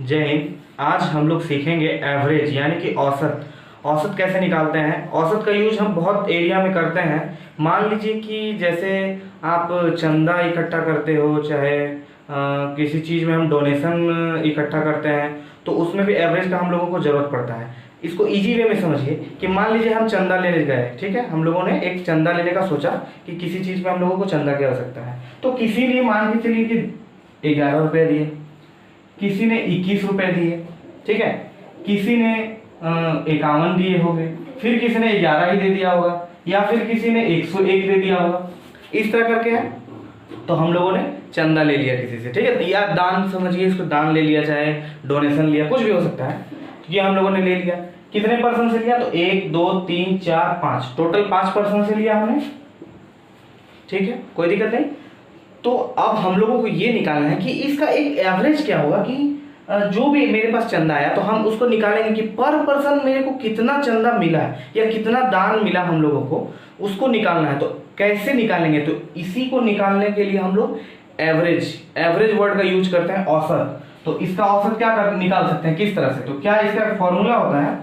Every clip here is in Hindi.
जय हिंद। आज हम लोग सीखेंगे एवरेज यानी कि औसत। औसत कैसे निकालते हैं। औसत का यूज हम बहुत एरिया में करते हैं। मान लीजिए कि जैसे आप चंदा इकट्ठा करते हो, चाहे किसी चीज़ में हम डोनेशन इकट्ठा करते हैं, तो उसमें भी एवरेज का हम लोगों को ज़रूरत पड़ता है। इसको इजी वे में समझिए कि मान लीजिए हम चंदा लेने गए, ठीक है, हम लोगों ने एक चंदा लेने का सोचा कि किसी चीज़ में हम लोगों को चंदा की आवश्यकता है। तो किसी ने मान के चलिए कि 11 रुपये दिए, किसी ने 21 रुपये दिए, ठीक है, किसी ने 51 दिए होंगे, फिर किसी ने 11 ही दे दिया होगा, या फिर किसी ने 101 दे दिया होगा। इस तरह करके है। तो हम लोगों ने चंदा ले लिया किसी से, ठीक है, या दान समझिए इसको, दान ले लिया, चाहे डोनेशन लिया, कुछ भी हो सकता है। ये हम लोगों ने ले लिया। कितने परसेंट से लिया? तो 1 2 3 4 5, टोटल 5% से लिया हमने, ठीक है, कोई दिक्कत नहीं। तो अब हम लोगों को ये निकालना है कि इसका एक एवरेज क्या होगा, कि जो भी मेरे पास चंदा आया तो हम उसको निकालेंगे कि पर पर्सन मेरे को कितना चंदा मिला है या कितना दान मिला हम लोगों को, उसको निकालना है। तो कैसे निकालेंगे? तो इसी को निकालने के लिए हम लोग एवरेज वर्ड का यूज करते हैं, औसत। तो इसका औसत क्या निकाल सकते हैं, किस तरह से? तो क्या इसका फॉर्मूला होता है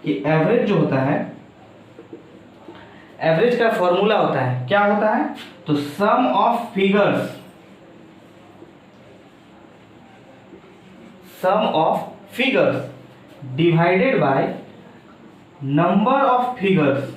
कि एवरेज जो होता है, एवरेज का फॉर्मूला होता है, क्या होता है? तो sum of figures divided by number of figures.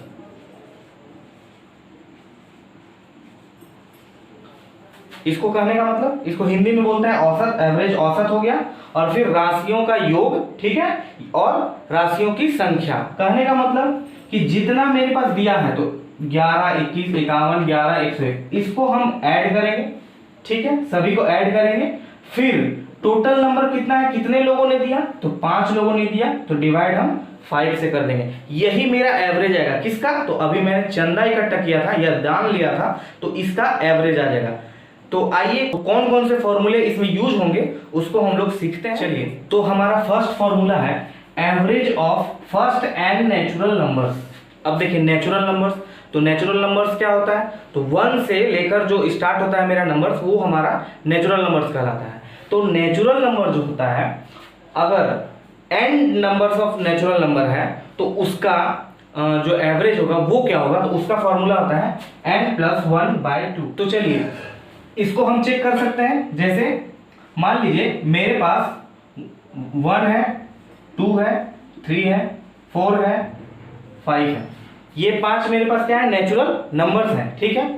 इसको कहने का मतलब, इसको हिंदी में बोलते हैं औसत। एवरेज औसत हो गया, और फिर राशियों का योग, ठीक है, और राशियों की संख्या। कहने का मतलब कि जितना मेरे पास दिया है, तो 11 21 51 11 101, इसको हम ऐड करेंगे, ठीक है, सभी को ऐड करेंगे। फिर टोटल नंबर कितना है, कितने लोगों ने दिया? तो 5 लोगों ने दिया, तो डिवाइड हम 5 से कर देंगे। यही मेरा एवरेज आएगा। किसका? तो अभी मैंने चंदा इकट्ठा किया था या दान लिया था, तो इसका एवरेज आ जाएगा। तो आइए, तो कौन कौन से फॉर्मूले इसमें यूज होंगे उसको हम लोग सीखते हैं। चलिए, तो हमारा फर्स्ट फॉर्मूला है average of first and natural numbers. अब देखिए, नेचुरल नंबर्स, तो नेचुरल नंबर्स क्या होता है? तो 1 से लेकर जो स्टार्ट होता है मेरा नंबर्स, वो हमारा नेचुरल नंबर्स कहलाता है। तो नेचुरल नंबर जो होता है, अगर n numbers of natural number है, तो उसका जो एवरेज होगा वो क्या होगा? तो उसका फॉर्मूला होता है n+1/2। तो चलिए, इसको हम चेक कर सकते हैं। जैसे मान लीजिए मेरे पास 1 है, 2 है, 3 है, 4 है, 5 है। ये 5 मेरे पास क्या है? नेचुरल नंबर्स हैं, ठीक है।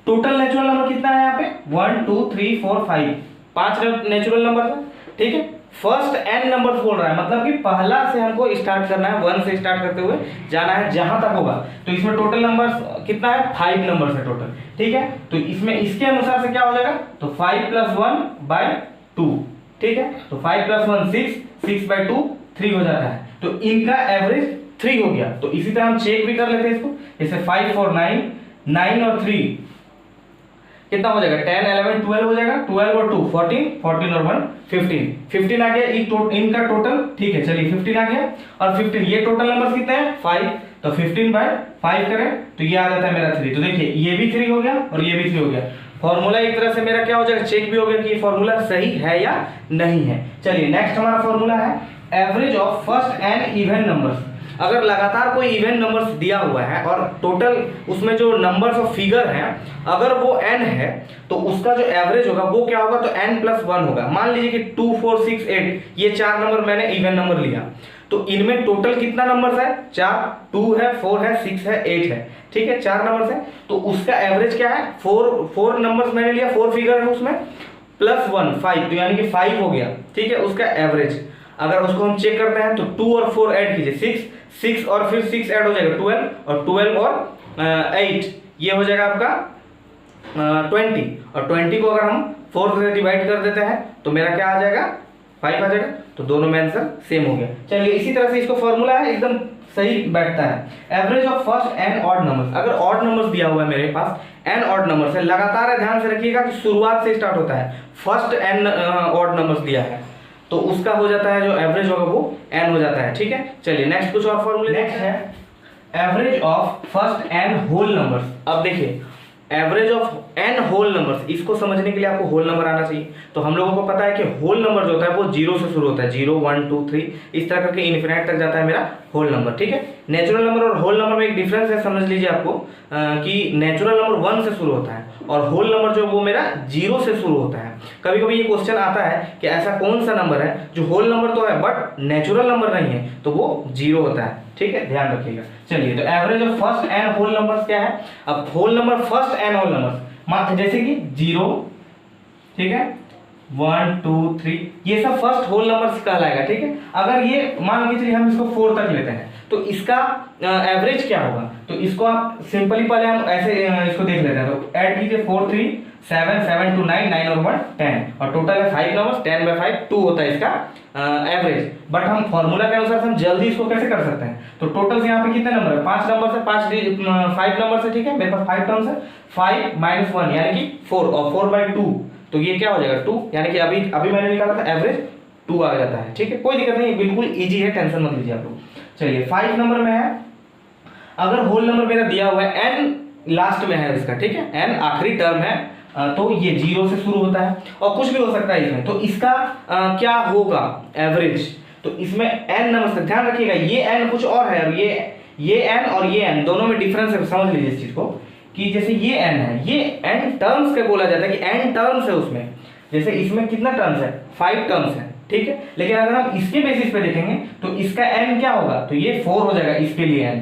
टोटल नेचुरल नंबर कितना है यहाँ पे? 1 2 3 4 5, 5 नेचुरल नंबर है, ठीक है। फर्स्ट एन नंबर बोल रहा है, मतलब कि पहला से हमको स्टार्ट करना है, 1 से स्टार्ट करते हुए जाना है जहां तक होगा। तो इसमें टोटल नंबर कितना है? 5 नंबर है टोटल, ठीक है। तो इसमें इसके अनुसार से क्या हो जाएगा? तो 5 + 1/2, ठीक है। तो 5 + 1 6, 6/2 3 हो जाता है। तो इनका एवरेज 3 हो गया। तो इसी तरह हम चेक भी कर लेते हैं इसको। जैसे 5 4 9, 9 और 3 कितना हो जाएगा? 10 11 12 हो जाएगा। 12 और 2 14, 14 और 1 15, 15 आ गया इनका टोटल, ठीक है। चलिए 15 आ गया, और 15 ये टोटल नंबर कितने हैं? 5। तो 15/5 करें तो ये आ जाता है मेरा 3। तो देखिए, ये भी 3 हो गया और ये भी 3 हो गया। फॉर्मूला एक तरह से मेरा क्या हो जाएगा? चेक भी हो गया कि ये फॉर्मूला सही है या नहीं है। चलिए, नेक्स्ट हमारा फॉर्मूला है average of first and even numbers. अगर लगातार कोई इवन नंबर्स दिया हुआ है और टोटल उसमें जो नंबर्स ऑफ फिगर हैं, अगर वो n है, तो उसका जो एवरेज होगा वो क्या होगा? तो n+1 होगा। मान लीजिए कि 2 4 6 8, ये 4 नंबर मैंने इवन नंबर लिया, तो इनमें टोटल कितना नंबर्स है? 4, 2 है, 4 है, 6 है, 8 है, ठीक है, 4 नंबर्स है। तो उसका एवरेज क्या है? 4 नंबर्स मैंने लिया, 4 फिगर है उसमें, +1 5, तो यानी कि 5 हो गया, ठीक है, उसका एवरेज। अगर उसको हम चेक करते हैं तो 2 और 4 ऐड कीजिए, 6 और फिर 6 ऐड हो जाएगा 12, और 12 और 8 ये हो जाएगा आपका 20, और 20 को अगर हम 4 से डिवाइड कर देते हैं तो मेरा क्या आ जाएगा? 5 आ जाएगा। तो दोनों में आंसर सेम हो गया। चलिए, इसी तरह से इसको फॉर्मूला है, एकदम सही बैठता है। Average of first n odd numbers. अगर ऑड नंबर्स दिया हुआ है मेरे पास, एन ऑड नंबर्स है, लगातार है, ध्यान से रखिएगा कि शुरुआत से स्टार्ट होता है। फर्स्ट एन ऑड नंबर्स दिया है, तो उसका हो जाता है जो एवरेज होगा वो n हो जाता है, ठीक है। चलिए, नेक्स्ट कुछ और फॉर्मूले। नेक्स्ट है average of first n whole numbers. अब देखिए, average of n whole numbers, इसको समझने के लिए आपको होल नंबर आना चाहिए। तो हम लोगों को पता है कि होल नंबर जो होता है वो 0 से शुरू होता है, 0 1 2 3 इस तरह करके इन्फिनाइट तक जाता है मेरा होल नंबर, ठीक है। नेचुरल नंबर और होल नंबर में एक डिफरेंस है, समझ लीजिए आपको कि नेचुरल नंबर 1 से शुरू होता है और होल नंबर जो वो मेरा 0 से शुरू होता है। कभी कभी ये क्वेश्चन आता है कि ऐसा कौन सा नंबर है जो होल नंबर तो है बट नेचुरल नंबर नहीं है, तो वो 0 होता है, ठीक है, ध्यान रखिएगा। चलिए, तो average of first n whole numbers क्या है? अब whole number first n whole numbers जैसे कि 0, ठीक है, 1 2 3 ये सब फर्स्ट होल नंबर्स कहलाएगा, ठीक है। अगर ये मान के चलिए हम इसको 4 तक लेते हैं तो इसका एवरेज क्या होगा? तो इसको आप सिंपली पहले हम ऐसे इसको देख लेते हैं। तो ऐड कीजिए 4 3 7 7 2 9 9 और 1 10 और टोटल है 5 नंबर्स, 10 by 5 2 होता है इसका एवरेज। बट हम फॉर्मूला के अनुसार हम जल्दी इसको कैसे कर सकते हैं? तो टोटल से यहाँ पे कितने नंबर है? 5 नंबर से 5 नंबर से, ठीक है, मेरे पास 5 टर्म्स है, 5 - 1 यानी कि 4 और 4/2, तो ये क्या हो जाएगा 2, यानी कि अभी मैंने निकाला था एवरेज 2 आ जाता है, ठीक है, कोई दिक्कत नहीं, बिल्कुल इजी है, टेंशन मत लीजिए आप लोग। चलिए 5 नंबर में है, अगर होल नंबर मेरा दिया हुआ है n लास्ट में है इसका, ठीक है, n आखिरी टर्म है, तो ये 0 से शुरू होता है और कुछ भी हो सकता है इसमें, तो इसका क्या होगा एवरेज? तो इसमें n नंबर से, ध्यान रखिएगा ये n कुछ और है और ये n और ये n दोनों में डिफरेंस है, समझ लीजिए इस चीज को कि जैसे ये n है, ये n टर्म्स का बोला जाता है कि n टर्म्स है उसमें, जैसे इसमें कितना टर्म्स है? 5 टर्म्स है, ठीक है। लेकिन अगर हम इसके बेसिस पे देखेंगे तो इसका n क्या होगा? तो ये 4 हो जाएगा इसके लिए n,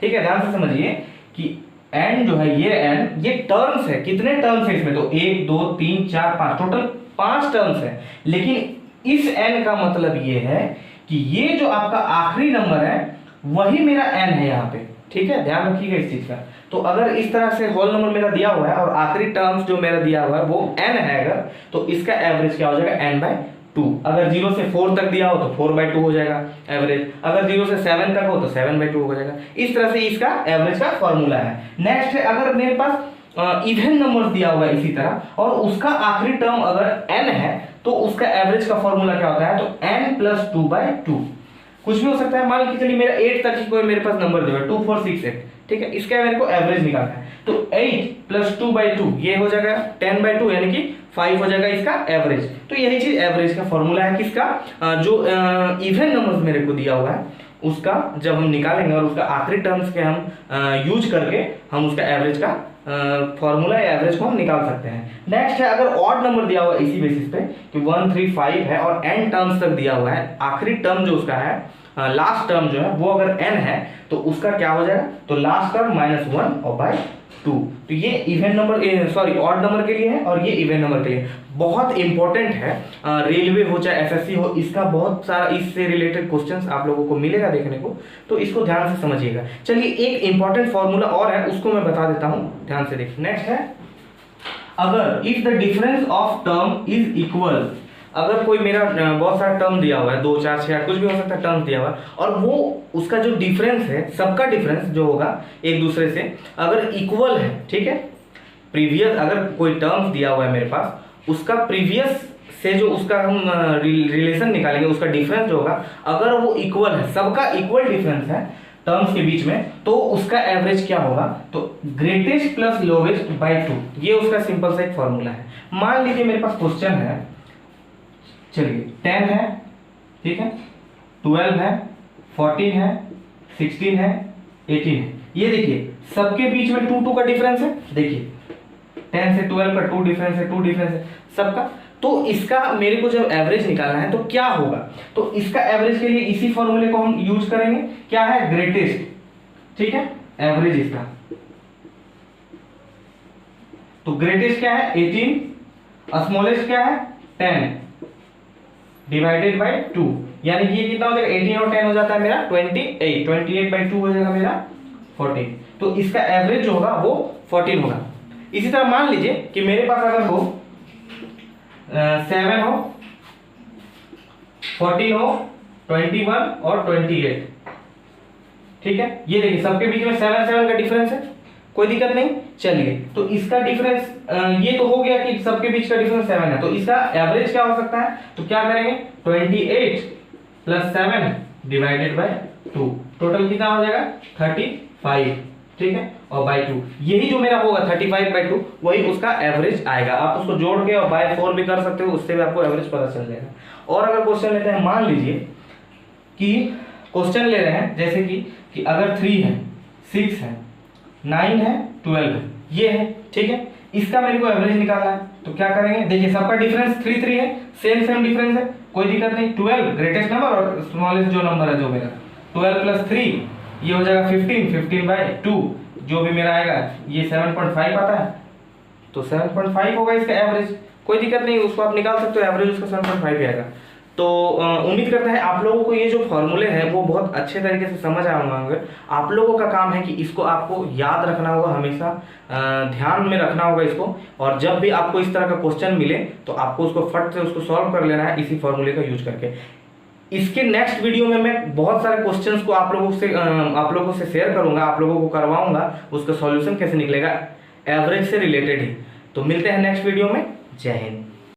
ठीक है, ध्यान से समझिए कि n जो है ये n ये टर्म्स है, कितने टर्म्स है इसमें? तो 1 2 3 4 5, टोटल 5 टर्म्स है। लेकिन इस n का मतलब ये है कि ये जो आपका आखिरी नंबर है वही मेरा n है यहाँ पे, ठीक है, ध्यान रखिएगा इस चीज का। तो अगर इस तरह से होल नंबर मेरा दिया हुआ है और आखिरी टर्म्स जो मेरा दिया हुआ है वो n है अगर, तो इसका एवरेज क्या हो जाएगा? n/2। अगर 0 से 4 तक दिया हो तो 4/2 हो जाएगा एवरेज, अगर 0 से 7 तक हो तो 7/2 हो जाएगा। इस तरह से इसका एवरेज का फॉर्मूला है। नेक्स्ट है, अगर मेरे पास इवन नंबर्स दिया हुआ है इसी तरह और उसका आखिरी टर्म अगर n है तो उसका एवरेज का फॉर्मूला क्या होता है? तो n + 2/2, कुछ भी हो सकता है। मान के चलिए मेरा 8 तक ही कोई मेरे पास नंबर दिया है, 2 4 6 8, ठीक है, इसका मेरे को एवरेज निकालना है। तो 8 + 2/2 ये हो जाएगा 10/2 यानी कि 5 हो जाएगा इसका एवरेज। तो यही चीज एवरेज का फॉर्मूला है किसका? जो इवन नंबर्स मेरे को दिया हुआ है उसका जब हम निकालेंगे और उसका आखिरी टर्म्स के हम यूज करके हम उसका एवरेज का फॉर्मूला या एवरेज को हम निकाल सकते हैं। नेक्स्ट है, अगर ऑड नंबर दिया हुआ है इसी बेसिस पे कि 1 3 5 है और n टर्म्स तक दिया हुआ है, आखिरी टर्म जो उसका है लास्ट टर्म जो है वो अगर n है तो उसका क्या हो जाएगा? तो लास्ट टर्म -1 और /2। तो ये even number sorry odd number के लिए है और ये इवन नंबर के लिए बहुत इंपॉर्टेंट है। रेलवे हो चाहे एसएससी हो, इसका बहुत सारा इससे रिलेटेड क्वेश्चंस आप लोगों को मिलेगा देखने को, तो इसको ध्यान से समझिएगा। चलिए एक इंपॉर्टेंट फॉर्मूला और है उसको मैं बता देता हूं, ध्यान से देखिए। नेक्स्ट है, अगर if the difference of term is equal, अगर कोई मेरा बहुत सारा टर्म दिया हुआ है 2 4 6 कुछ भी हो सकता है टर्म दिया हुआ है और वो उसका जो डिफरेंस है, सबका डिफरेंस जो होगा एक दूसरे से अगर इक्वल है, ठीक है, प्रीवियस अगर कोई टर्म्स दिया हुआ है मेरे पास उसका प्रीवियस से जो उसका हम रिलेशन निकालेंगे, उसका डिफरेंस जो होगा अगर वो इक्वल है, सबका इक्वल डिफरेंस है टर्म्स के बीच में, तो उसका एवरेज क्या होगा? तो ग्रेटेस्ट प्लस लोवेस्ट बाय 2, ये उसका सिंपल सा एक फॉर्मूला है। मान लीजिए मेरे पास क्वेश्चन है, चलिए 10 है, ठीक है, 12 है, 14 है, 16 है, 18 है, ये देखिए सबके बीच में 2 2 का डिफरेंस है। देखिए 10 से 12 का 2 डिफरेंस है, 2 डिफरेंस है सबका। तो इसका मेरे को जब एवरेज निकालना है तो क्या होगा? तो इसका एवरेज के लिए इसी फॉर्मूले को हम यूज करेंगे, क्या है? ग्रेटेस्ट, ठीक है, एवरेज इसका। तो ग्रेटेस्ट क्या है? 18, स्मॉलेस्ट क्या है? 10 डिवाइडेड बाय 2, यानी कि ये कितना हो जाएगा? 18 और 10 हो जाता है मेरा 28, 28/2 हो जाएगा मेरा 14। तो इसका एवरेज जो होगा वो 14 होगा। इसी तरह मान लीजिए कि मेरे पास अगर हो 7 हो, 14 हो, 21 और 28, ठीक है, ये देखिए सबके बीच में 7 7 का डिफरेंस है, कोई दिक्कत नहीं। चलिए तो इसका डिफरेंस ये तो हो गया कि सबके बीच का डिफरेंस 7 है, तो इसका एवरेज क्या हो सकता है? तो क्या करेंगे? 28 + 7 डिवाइडेड बाय 2, टोटल कितना हो जाएगा? 35। ठीक है, और बाई 2, यही जो मेरा होगा 35/2 वही उसका एवरेज आएगा। आप उसको जोड़ के और बाय 4 भी कर सकते हो, उससे भी आपको एवरेज पता चल जाएगा। और अगर क्वेश्चन लेते हैं, मान लीजिए कि क्वेश्चन ले रहे हैं जैसे कि अगर 3 है, 6 है, 9 है, 12 है, ये है, ठीक है, इसका मेरे को एवरेज निकालना है। तो क्या करेंगे, देखिए सबका डिफरेंस 3 3 है, सेम डिफरेंस है, कोई दिक्कत नहीं। 12 ग्रेटेस्ट नंबर और स्मॉलेस्ट जो नंबर है जो मेरा 12 + 3 ये हो जाएगा 15, 15/2 जो भी मेरा आएगा, ये 7.5 आता है, तो 7.5 होगा इसका एवरेज। कोई दिक्कत नहीं, उसको आप निकाल सकते हो, एवरेज उसका 7.5 आएगा। तो उम्मीद करते हैं आप लोगों को ये जो फॉर्मूले हैं वो बहुत अच्छे तरीके से समझ आए होंगे। आप लोगों का काम है कि इसको आपको याद रखना होगा, हमेशा ध्यान में रखना होगा इसको, और जब भी आपको इस तरह का क्वेश्चन मिले तो आपको उसको फट से उसको सॉल्व कर लेना है इसी फॉर्मूले का यूज करके। इसके नेक्स्ट वीडियो में मैं बहुत सारे क्वेश्चंस को आप लोगों से शेयर करूंगा, आप लोगों को करवाऊंगा, उसका सॉल्यूशन कैसे निकलेगा एवरेज से रिलेटेड ही। तो मिलते हैं नेक्स्ट वीडियो में। जय हिंद।